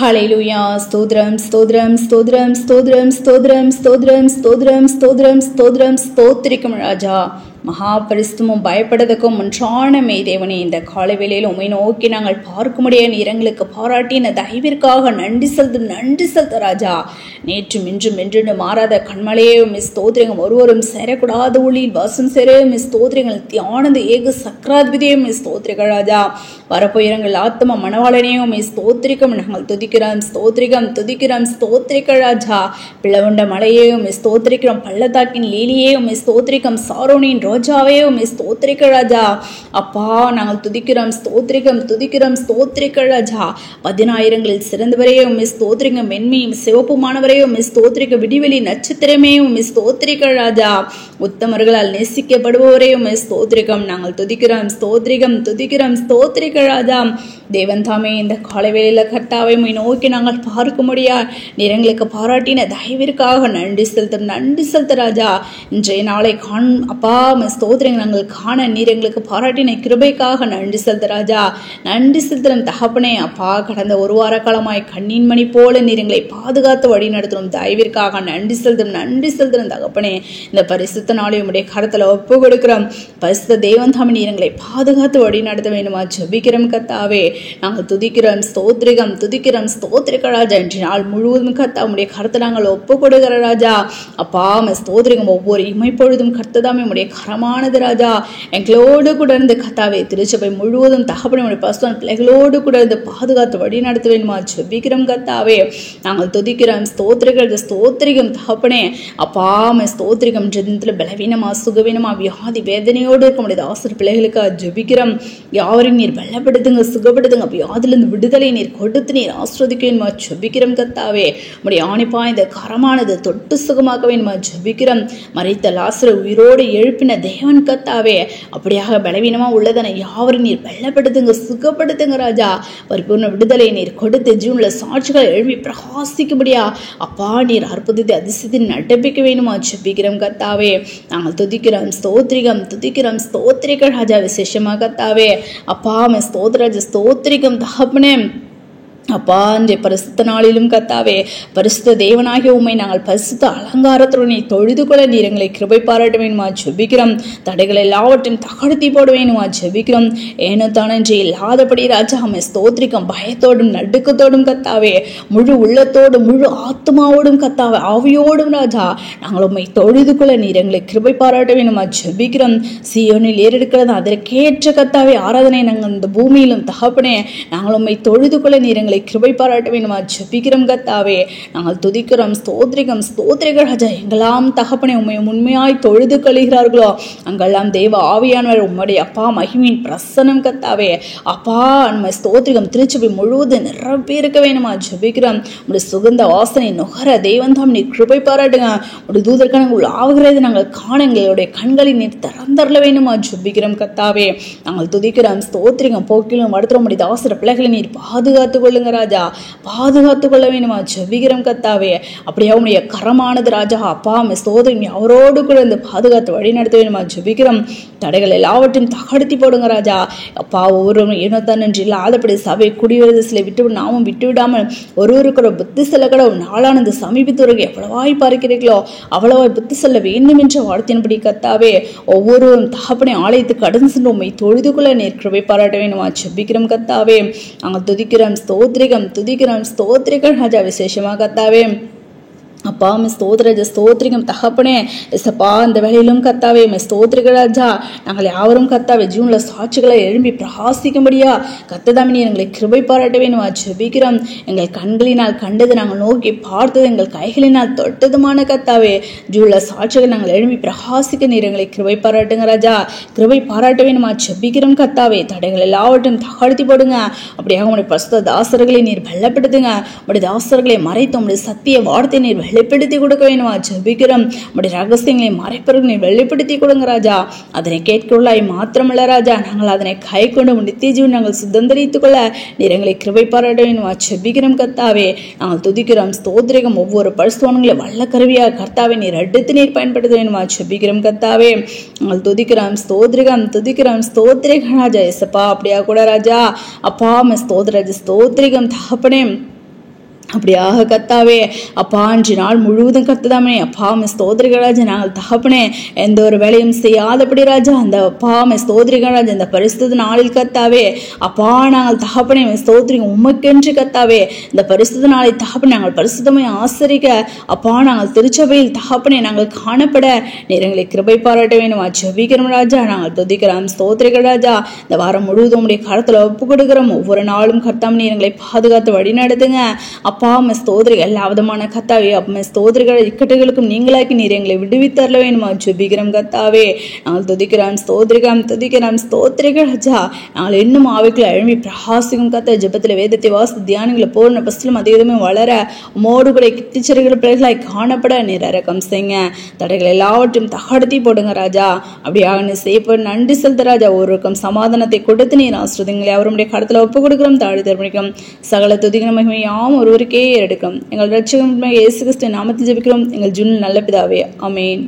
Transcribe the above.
ஹல்லேலூயா. ஸ்தோத்திரம் ஸ்தோத்திரம் ஸ்தோத்திரம் ஸ்தோத்திரம் ஸ்தோத்திரம் ஸ்தோத்திரம் ஸ்தோத்திரம் ஸ்தோத்திரம் ஸ்தோத்திரம் ஸ்தோத்திரிக்கும் ராஜா. மகா பரிசுத்தமும் பயப்படதுக்கும் ஒன்றான தேவனே, இந்த காலை வேளையில் உம்மை நோக்கி நாங்கள் பார்க்கும்படிய நீரங்களுக்கு பாராட்டின தயவிற்காக நன்றி செலுத்த ராஜா. நேற்றும் இன்றும் என்று மாறாத கண்மலையே மிஸ் ஸ்தோத்திரங்கள் ஒருவரும் சேரக்கூடாத ஒளியில் வாசம் சேர மிஸ் ஸ்தோத்திரங்கள் தியானந்த ஏக சக்கராதிபதியும் மிஸ் ஸ்தோத்திரிகள் ராஜா. வரப்போயிரங்கள் ஆத்ம மனவாளனையும் மிஸ் ஸ்தோத்திரிக்கம் நாங்கள் துதிக்கிறோம் துதிக்கிறோம் ஸ்தோத்திரிகள் ராஜா. பிளவுண்ட மலையையும் மிஸ் ஸ்தோத்திரிக்கிறோம், பள்ளத்தாக்கின் லீலியையும் மிஸ் ஸ்தோத்திரிக்கம், சாரோனின் ரோஜாவையும் மிஸ் ஸ்தோத்திரிகள் ராஜா. அப்பா நாங்கள் துதிக்கிறோம் ஸ்தோத்திரிகள் ராஜா. 10,000களில் சிறந்தவரையும் மிஸ் ஸ்தோத்திரிக்கம், மென்மையும் சிவப்புமானவரையும் மிஸ் ஸ்தோத்திரிக்க, விடிவெளி நட்சத்திரமேயும் மிஸ் ஸ்தோத்திரிகள் ராஜா. உத்தமர்களால் நேசிக்கப்படுபவரையும் மிஸ் ஸ்தோத்திரிக்கம் நாங்கள் துதிக்கிறோம் ஸ்தோத்திரிகள் ராஜா. தேவன் தாமே இந்த காலை வேளையில கர்த்தாவை நோக்கி நாங்கள் பார்க்க முடியா நீரங்களுக்கு பாராட்டின தயவிற்காக நன்றி செலுத்த ராஜா. இன்றைய நாளை அப்பா ஸ்தோத்திரங்கள் நாங்கள் காண நீர் எங்களுக்கு பாராட்டின கிருபைக்காக நன்றி செலுத்த ராஜா. நன்றி செலுத்தும் தகப்பனே. அப்பா கடந்த ஒரு வார காலமாய் கண்ணின் மணி போல நீர் எங்களை பாதுகாத்து வழி நடத்தும் தயவிற்காக நன்றி செலுத்தும் தகப்பனே. இந்த பரிசுத்த நாளை உடைய கரத்துல ஒப்பு கொடுக்கிறோம். பரிசுத்த தேவன் தாமே நீர் எங்களை பாதுகாத்து வழி நடத்த வேண்டுமா ஜெபிக்கிறோம் கர்த்தாவே. நாங்கள் துதிக்கிறோம் ஸ்தோத்திரிக்க ராஜா. இன்று நாள் முழுவதும் கர்த்தா உடைய கருத்தை நாங்கள் ஒப்பு கொடுக்கிற ராஜா. அப்பா ஸ்தோத்திரிகம் ஒவ்வொரு இமைப்பொழுதும் கர்த்ததாமே உடைய கரமானது ராஜா. எங்களோடு கூட இருந்து கர்த்தாவே திருச்சபை முழுவதும் தகப்பனை உடைய பசுவான் பிள்ளைகளோடு கூட இருந்து பாதுகாத்து வழி நடத்த வேண்டுமா ஜெபிக்கிறோம் கர்த்தாவே. நாங்கள் துதிக்கிறோம் ஸ்தோத்திரிகம் தகப்பனே. அப்பா ஸ்தோத்திரிகம் ஜென்மத்துல பலவீனமா சுகவீனமா வியாதி வேதனையோடு இருக்க முடியாது ஆசிரியர் பிள்ளைகளுக்காக ஜெபிக்கிறோம். யாரையும் நீர் பலப்படுத்துங்க, சுகப்படுத்துங்க, வியாதிலிருந்து விடுதலை நீர் கொடுத்து நீர் ஆஸ்வதிக்க வேணுமா ஜெபிக்கிறோம் கர்த்தாவே. உடைய ஆணிப்பா இந்த கரமானது தொட்டு சுகமாக்க வேணுமா ஜெபிக்கிறோம். மரித்த லாசரை உயிரோடு எழுப்பின தேவன் கர்த்தாவே, அப்படியாக பலவீனமா உள்ளதனை யாவரும் நீர் பலப்படுத்துங்க, சுகப்படுத்துங்க ராஜா. பரிபூர்ண விடுதலை நீர் கொடுத்து ஜூன்ல சாட்சிகளை எழுப்பி பிரகாசிக்கும்படியா அப்பா நீர் அற்புதத்தை அதிசயத்தின் நடப்பிக்க வேணுமா ஜெபிக்கிறோம் கர்த்தாவே. நாங்கள் துதிக்கிறோம் ஸ்தோத்திரிகள் ராஜா. விசேஷமா கர்த்தாவே அப்பா ஸ்தோத்திரிகம் தகப்பனே. அப்பா இந்த பரிசுத்த நாளிலும் கர்த்தாவே பரிசுத்த தேவனாகிய உம்மை நாங்கள் பரிசுத்த அலங்காரத்துடன் தொழுது கொள்ள நீர் எங்களை கிருபை பாராட்ட வேணுமா ஜெபிக்கிறோம். தடைகள் எல்லாவற்றையும் தகர்த்தி போட வேணுமா ஜெபிக்கிறோம். ஏனோ தானன்றி இல்லாதபடி ராஜா உம்மை ஸ்தோத்திரிக்கம் பயத்தோடும் நடுக்கத்தோடும் கர்த்தாவே, முழு உள்ளத்தோடும் முழு ஆத்மாவோடும் கர்த்தாவே ஆவியோடும் ராஜா நாங்கள் உம்மை தொழுது கொள்ள நீர் எங்களை கிருபை பாராட்ட வேணுமா ஜெபிக்கிறோம். சீயோனில் ஏறெடுக்கிறது அதற்கேற்ற கர்த்தாவே ஆராதனை நாங்கள் இந்த பூமியிலும் தகப்பனே நாங்கள் உம்மை தொழுது கொள்ள நீர் எங்களை கிருபை பாராட்ட வேண்டுமா ஜெபிக்கிறோம் கர்த்தாவே. நாங்கள் துதிக்கிறோம் ஸ்தோத்திரிகள் ராஜா. எங்கெல்லாம் தகப்பனே உம்மை உண்மையாய் தொழுது கொள்கிறார்களோ அங்கெல்லாம் தேவ ஆவியானவர் உம்முடைய அப்பா மகிமையின் பிரசன்னம் கர்த்தாவே. அப்பா நம்ம ஸ்தோத்திரிகம் திருச்சபை முழுவதும் நிரப்பி இருக்க வேணுமா ஜெபிக்கிறோம். உடைய சுகந்த வாசனை நுகர தேவன் தாம் நீர் கிருபை பாராட்டுங்க. உடைய தூதர்கணங்கள் ஆகிறது நாங்கள் காண எங்களுடைய கண்களை நீர் திறந்தரல வேணுமா ஜெபிக்கிறோம் கர்த்தாவே. நாங்கள் துதிக்கிறோம் ஸ்தோத்திரிகம் போக்கிலும் அடுத்த உடைய தாசர பிள்ளைகளை நீர் பாதுகாத்துக் கொள்ளுங்க ராஜா. பாதுகாத்துக் கொள்ள வேணுமா ஜெபிக்கிறோம் கர்த்தாவே. அப்படியே உடைய கரமானது ராஜா அப்பா ஸ்தோத்திரம் அவரோடு கூட இந்த பாதுகாத்து வழி நடத்த வேணுமா ஜெபிக்கிறோம். தடைகள் எல்லாவற்றையும் தகர்த்தி போடுங்க ராஜா. அப்பா ஒவ்வொருவரும் ஏனோ தன்னன்றி இல்லாதபடி சபை குடிவரது சிலை நாமும் விட்டுவிடாமல் ஒருவருக்கு புத்தி செல்ல கூட நாளானது சமீபத்துவர்கள் எவ்வளவாய் பார்க்கிறீர்களோ அவ்வளவாய் புத்தி செல்ல வேண்டும் என்ற வார்த்தையின்படி கர்த்தாவே ஒவ்வொருவரும் தகப்பனை ஆலயத்துக்கு கடந்து சென்று உம்மை தொழுது கொள்ள நீர் கிருபை பாராட்ட வேணுமா ஜெபிக்கிறோம் கர்த்தாவே. நாங்கள் துதிக்கிறோம் ஸ்தோத்திரிகள் ராஜா. விசேஷமா கர்த்தாவே அப்பா ஸ்தோத்திரிகம் தகப்பனே. எசப்பா இந்த வேலையிலும் கர்த்தாவே ஸ்தோத்திரிகள் ராஜா. நாங்கள் யாவரும் கர்த்தாவே ஜூன்ல சாட்சிகளை எழும்பி பிரகாசிக்கும்படியா கர்த்ததாமே நீர் எங்களை கிருபை பாராட்ட வேணுமா ஜெபிக்கிறோம். எங்கள் கண்களினால் கண்டது நாங்கள் நோக்கி பார்த்தது எங்கள் கைகளினால் தொட்டதுமான கர்த்தாவே ஜூன்ல சாட்சிகள் நாங்கள் எழும்பி பிரகாசிக்க நீர் எங்களை கிருபை பாராட்டுங்க ராஜா. கிருபை பாராட்ட வேணுமா ஜெபிக்கிறோம் கர்த்தாவே. தடைகள் எல்லாவற்றையும் தகர்த்தி போடுங்க. அப்படியாக உடைய பரிசுத்த தாசர்களை நீர் பலப்படுத்துங்க. உடைய தாசர்களை மறைத்து உடைய சத்திய வார்த்தை நீர் வெளிப்படுத்தி கொடுக்க வேணுமா ஜெபிக்கிறோம். உடைய ரகசியங்களை மறைப்பவர்கள் நீர் வெளிப்படுத்தி கொடுங்க ராஜா. அதனை கேட்கொள்ளாய் மாத்திரமல்ல ராஜா, நாங்கள் அதனை கை கொண்டு நித்திய ஜீவன் நாங்கள் சுதந்திரித்துக் கொள்ள நீர் எங்களை கிருபை பாராட்ட வேணுமா ஜெபிக்கிறோம் கர்த்தாவே. நாங்கள் துதிக்கிறோம் ஸ்தோத்திரிகம் ஒவ்வொரு பரிசுத்தவான்களை வல்ல கருவியாக கர்த்தாவை நீர் எடுத்து நீர் பயன்படுத்த வேணுமா ஜெபிக்கிறோம் கர்த்தாவே. நாங்கள் துதிக்கிறோம் ஸ்தோத்திரிகம் ராஜா. எசப்பா அப்படியா கூட ராஜா அப்பா ஸ்தோத்திரிகம் தகப்பனே. அப்படியாக கத்தாவே அப்பா அன்று நாள் முழுவதும் கத்துதாமே அப்பா ஸ்தோத்திரிகள் ராஜா. நாங்கள் தகப்பனே எந்த ஒரு வேலையும் செய்யாதபடி ராஜா அந்த அப்பா ஸ்தோத்திரிகள் ராஜா இந்த பரிசுத்த நாளில் கத்தாவே அப்பா நாங்கள் தகப்பனே ஸ்தோத்திரிங்க உமக்கென்று கத்தாவே இந்த பரிசுத்த நாளை தகப்பனே நாங்கள் பரிசுத்தமை ஆசரிக்க அப்பா நாங்கள் திருச்சபையில் தகப்பனே நாங்கள் காணப்பட நீர் எங்களை கிருபை பாராட்ட வேணும் ஜெபிக்கிறோம் ராஜா. நாங்கள் துதிக்கிறோம் ஸ்தோத்திரிகள் ராஜா. இந்த வாரம் முழுவதும் உடைய கருத்துல ஒப்பு கொடுக்கிறோம். ஒவ்வொரு நாளும் கர்த்தாவே நீர் எங்களை பாதுகாத்து வழி நடத்துங்க அப்பா. ஸ்தோத்திரிகள் எல்லா விதமான கத்தாவே அப்ப ஸ்தோத்திரிகள் இக்கட்டுகளுக்கும் நீங்களாக்கி நீர் எங்களை விடுவித்தரல வேணுமா ஜெபிக்கிறோம் கத்தாவே. நாங்கள் துதிக்கிறோம் ஸ்தோத்திரிகள் ராஜா. நாங்கள் இன்னும் ஆவிக்குள்ள எழும்பி பிரகாசிக்கும் கத்த ஜெபத்துல வேதத்தை வாசி தியானங்களை பூர்ண பஸ்திலும் அதிகமே வளர உமோடு கூட கிட்டிச்சரிகள் பிள்ளைகளாய் காணப்பட நீர் இறக்கம் செய்யுங்க. தடைகள் எல்லாவற்றையும் தகடத்தி போடுங்க ராஜா. அப்படியாக நீ செய்ய நன்றி செலுத்த ராஜா. ஒருக்கம் சமாதானத்தை கொடுத்து நீர் ஆசிரியங்களை அவருடைய கடத்துல ஒப்பு கொடுக்கிறோம். தாழ்த்தி தர்ப்பணிக்கும் சகல துதிக்கிற மகிமையாம் ஒருவருக்கே எடுக்கும். எங்கள் ரட்சகன் இயேசு கிறிஸ்து நாமத்தில் ஜெபிக்கிறோம் எங்கள் ஜூன் நல்ல பிதாவே. ஆமென்.